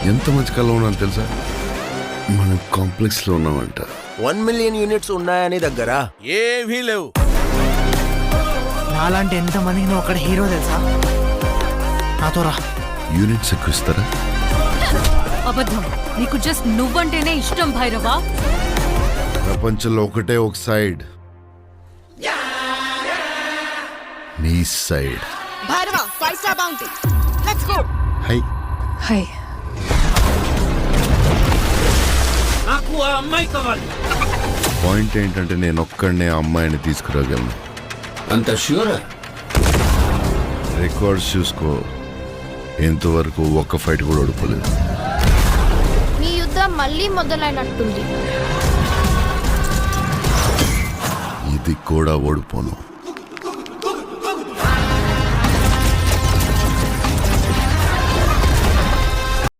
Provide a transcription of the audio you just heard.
ఎంత మంచి కళ ఉన్నాను తెలుసా? మనం కాంప్లెక్స్ లో ఉన్నామంట. 1 మిలియన్ యూనిట్స్ ఉన్నాయని దగ్గర ఏవీ లేవు. నాలాంటి ఎంతమందికి నువ్వు అక్కడ హీరో తెలుసా? నాతో రా. యూనిట్స్ ఎక్కువ ఇస్తారా? అబద్ధం. నీకు జస్ట్ నువ్వంటేనే ఇష్టం భైరవా. ప్రపంచంలో ఒకటే ఒక సైడ్, నీ side. Bhairava 5 star bounty. Let's go. High high. నాకు ఆ అమ్మాయి కావాలి. పాయింట్ ఏంటంటే నేను ఒక్కడనే ఆ అమ్మాయిని తీసుకురాగలను. అంత ష్యూరా? రికార్డ్స్ చూసుకో, ఇంతవరకు ఒక్క ఫైట్ కూడా ఓడిపోలేదు. మీ యుద్ధం మళ్ళీ మొదలైనట్టుంది. ఇది కూడా ఓడిపోను.